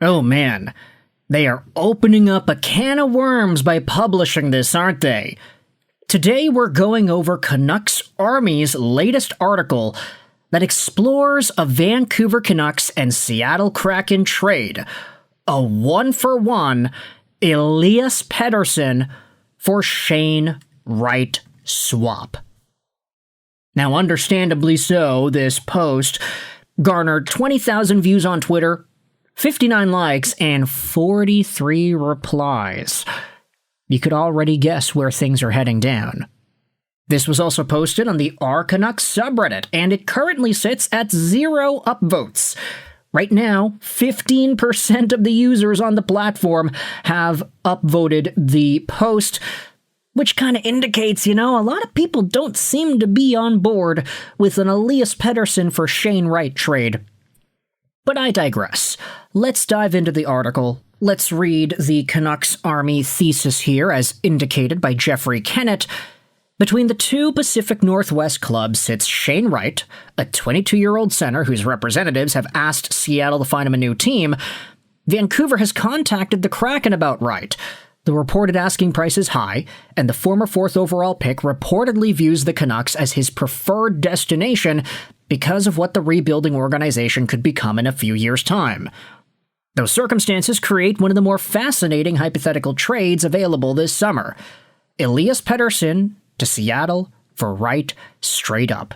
Oh man, they are opening up a can of worms by publishing this, aren't they? Today we're going over Canucks Army's latest article that explores a Vancouver Canucks and Seattle Kraken trade, a 1-for-1 Elias Pettersson for Shane Wright swap. Now, understandably so, this post garnered 20,000 views on Twitter, 59 likes, and 43 replies. You could already guess where things are heading down. This was also posted on the Canucks subreddit, and it currently sits at 0 upvotes. Right now, 15% of the users on the platform have upvoted the post, which kind of indicates, a lot of people don't seem to be on board with an Elias Pettersson for Shane Wright trade. But I digress. Let's dive into the article. Let's read the Canucks Army thesis here, as indicated by Jeffrey Kennett. Between the two Pacific Northwest clubs sits Shane Wright, a 22-year-old center whose representatives have asked Seattle to find him a new team. Vancouver has contacted the Kraken about Wright. The reported asking price is high, and the former 4th overall pick reportedly views the Canucks as his preferred destination because of what the rebuilding organization could become in a few years' time. Those circumstances create one of the more fascinating hypothetical trades available this summer. Elias Pettersson to Seattle for Wright straight up.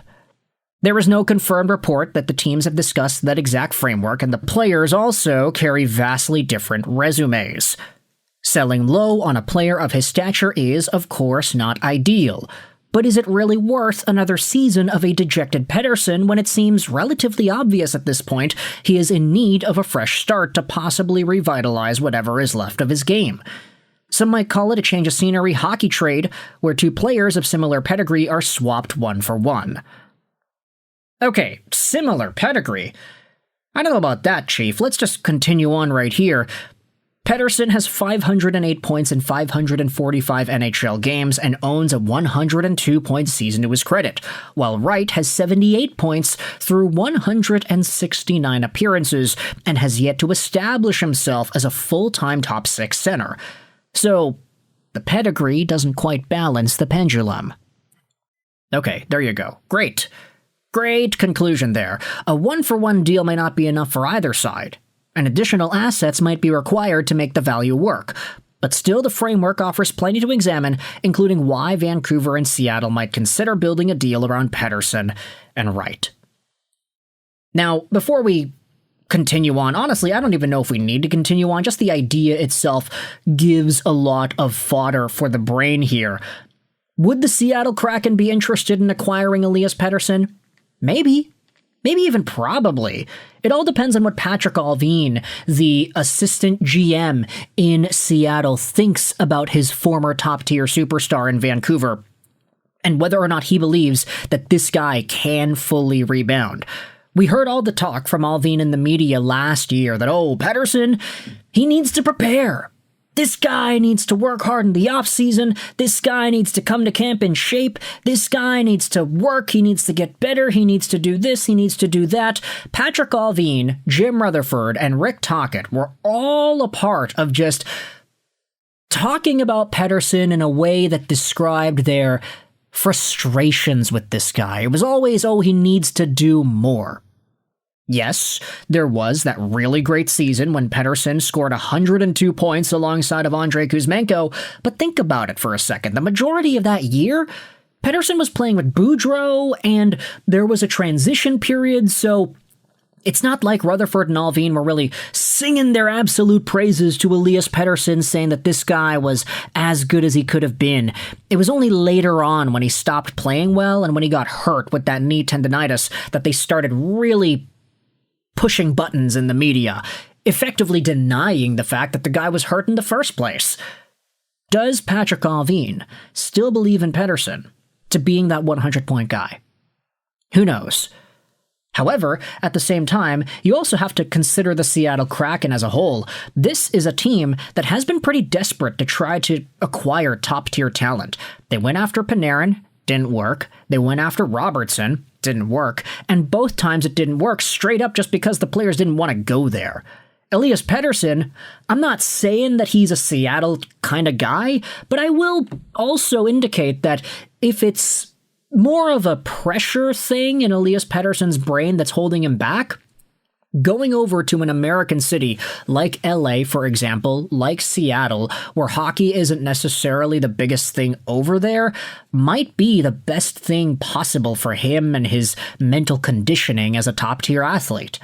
There is no confirmed report that the teams have discussed that exact framework, and the players also carry vastly different resumes. Selling low on a player of his stature is, of course, not ideal. But is it really worth another season of a dejected Pettersson when it seems relatively obvious at this point he is in need of a fresh start to possibly revitalize whatever is left of his game? Some might call it a change of scenery hockey trade, where two players of similar pedigree are swapped 1-for-1. Okay, similar pedigree? I don't know about that, Chief. Let's just continue on right here. Pettersson has 508 points in 545 NHL games and owns a 102-point season to his credit, while Wright has 78 points through 169 appearances and has yet to establish himself as a full-time top 6 center. So, the pedigree doesn't quite balance the pendulum. Okay, there you go. Great. Great conclusion there. A 1-for-1 deal may not be enough for either side, and additional assets might be required to make the value work. But still, the framework offers plenty to examine, including why Vancouver and Seattle might consider building a deal around Pettersson and Wright. Now, before we continue on, honestly, I don't even know if we need to continue on. Just the idea itself gives a lot of fodder for the brain here. Would the Seattle Kraken be interested in acquiring Elias Pettersson? Maybe. Maybe even probably. It all depends on what Patrick Allvin, the assistant GM in Seattle, thinks about his former top-tier superstar in Vancouver, and whether or not he believes that this guy can fully rebound. We heard all the talk from Allvin in the media last year that, Pettersson, he needs to prepare. This guy needs to work hard in the offseason. This guy needs to come to camp in shape. This guy needs to work. He needs to get better. He needs to do this. He needs to do that. Patrick Allvin, Jim Rutherford, and Rick Tocchet were all a part of just talking about Pettersson in a way that described their frustrations with this guy. It was always, he needs to do more. Yes, there was that really great season when Pettersson scored 102 points alongside of Andrei Kuzmenko, but think about it for a second. The majority of that year, Pettersson was playing with Boudreau, and there was a transition period, so it's not like Rutherford and Allvin were really singing their absolute praises to Elias Pettersson, saying that this guy was as good as he could have been. It was only later on, when he stopped playing well and when he got hurt with that knee tendonitis, that they started really pushing buttons in the media, effectively denying the fact that the guy was hurt in the first place. Does Patrick Allvin still believe in Pettersson to being that 100-point guy? Who knows? However, at the same time, you also have to consider the Seattle Kraken as a whole. This is a team that has been pretty desperate to try to acquire top-tier talent. They went after Panarin, didn't work. They went after Robertson, didn't work. And both times it didn't work straight up just because the players didn't want to go there. Elias Pettersson, I'm not saying that he's a Seattle kind of guy, but I will also indicate that if it's more of a pressure thing in Elias Pettersson's brain that's holding him back, going over to an American city like LA, for example, like Seattle, where hockey isn't necessarily the biggest thing over there, might be the best thing possible for him and his mental conditioning as a top-tier athlete.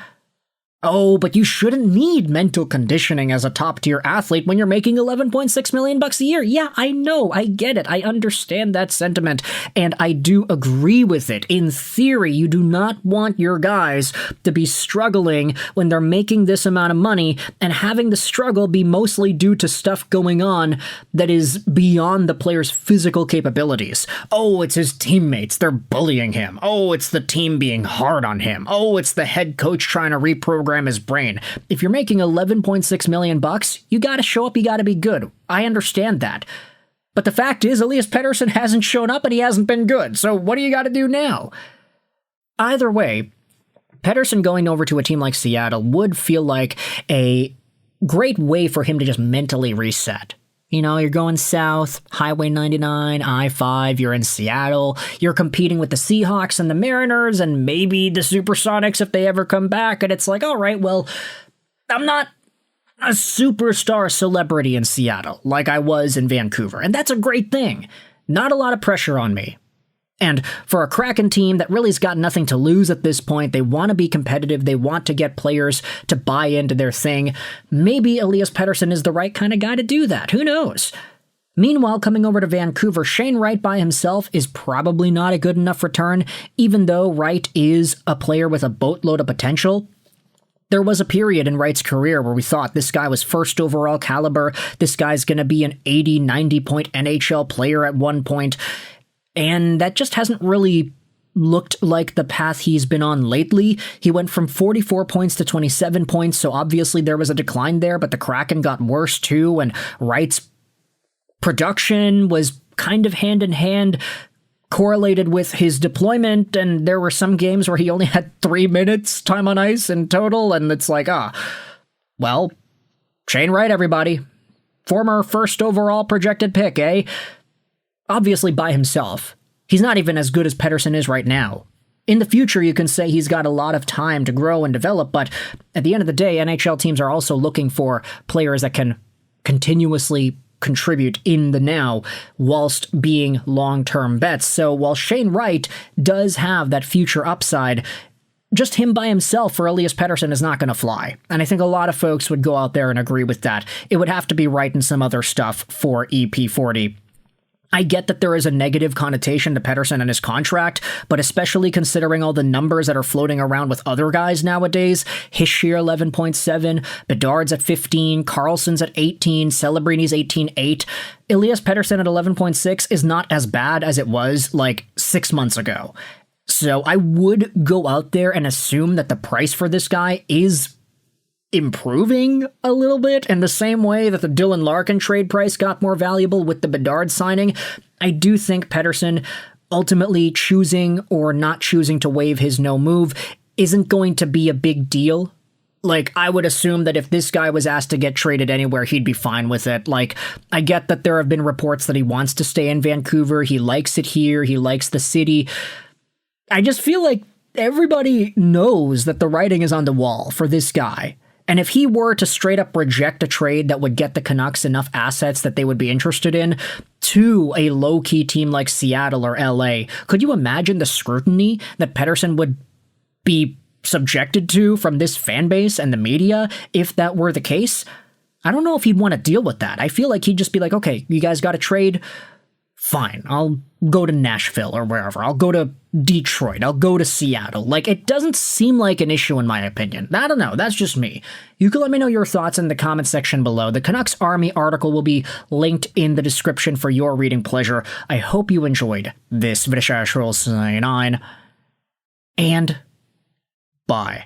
Oh, but you shouldn't need mental conditioning as a top-tier athlete when you're making $11.6 million a year. Yeah, I know, I get it, I understand that sentiment, and I do agree with it. In theory, you do not want your guys to be struggling when they're making this amount of money and having the struggle be mostly due to stuff going on that is beyond the player's physical capabilities. Oh, it's his teammates, they're bullying him. Oh, it's the team being hard on him. Oh, it's the head coach trying to reprogram his brain. If you're making $11.6 million, you gotta show up, you gotta be good. I understand that. But the fact is, Elias Pettersson hasn't shown up and he hasn't been good, so what do you gotta do now? Either way, Pettersson going over to a team like Seattle would feel like a great way for him to just mentally reset. You know, you're going south, Highway 99, I-5, you're in Seattle, you're competing with the Seahawks and the Mariners and maybe the Supersonics if they ever come back, and it's like, all right, well, I'm not a superstar celebrity in Seattle like I was in Vancouver, and that's a great thing. Not a lot of pressure on me. And for a Kraken team that really's got nothing to lose at this point, they want to be competitive, they want to get players to buy into their thing, maybe Elias Pettersson is the right kind of guy to do that. Who knows? Meanwhile, coming over to Vancouver, Shane Wright by himself is probably not a good enough return, even though Wright is a player with a boatload of potential. There was a period in Wright's career where we thought this guy was first overall caliber, this guy's going to be an 80, 90-point NHL player at one point, and that just hasn't really looked like the path he's been on lately. He went from 44 points to 27 points, so obviously there was a decline there, but the Kraken got worse too, and Wright's production was kind of hand-in-hand correlated with his deployment, and there were some games where he only had 3 minutes time on ice in total, and it's like, well, Shane Wright, everybody. Former first overall projected pick, eh? Obviously by himself. He's not even as good as Pettersson is right now. In the future, you can say he's got a lot of time to grow and develop, but at the end of the day, NHL teams are also looking for players that can continuously contribute in the now whilst being long-term bets. So while Shane Wright does have that future upside, just him by himself for Elias Pettersson is not going to fly. And I think a lot of folks would go out there and agree with that. It would have to be Wright and some other stuff for EP40. I get that there is a negative connotation to Pettersson and his contract, but especially considering all the numbers that are floating around with other guys nowadays, Hischier 11.7, Bedard's at 15, Carlson's at 18, Celebrini's 18.8, Elias Pettersson at 11.6 is not as bad as it was like 6 months ago. So I would go out there and assume that the price for this guy is improving a little bit in the same way that the Dylan Larkin trade price got more valuable with the Bedard signing. I do think Pettersson ultimately choosing or not choosing to waive his no move isn't going to be a big deal. Like, I would assume that if this guy was asked to get traded anywhere, he'd be fine with it. Like, I get that there have been reports that he wants to stay in Vancouver, he likes it here, he likes the city. I just feel like everybody knows that the writing is on the wall for this guy. And if he were to straight up reject a trade that would get the Canucks enough assets that they would be interested in to a low-key team like Seattle or LA, could you imagine the scrutiny that Pettersson would be subjected to from this fan base and the media if that were the case? I don't know if he'd want to deal with that. I feel like he'd just be like, okay, you guys got a trade? Fine, I'll go to Nashville or wherever. I'll go to Detroit. I'll go to Seattle. Like, it doesn't seem like an issue in my opinion. I don't know. That's just me. You can let me know your thoughts in the comment section below. The Canucks Army article will be linked in the description for your reading pleasure. I hope you enjoyed this video. And bye.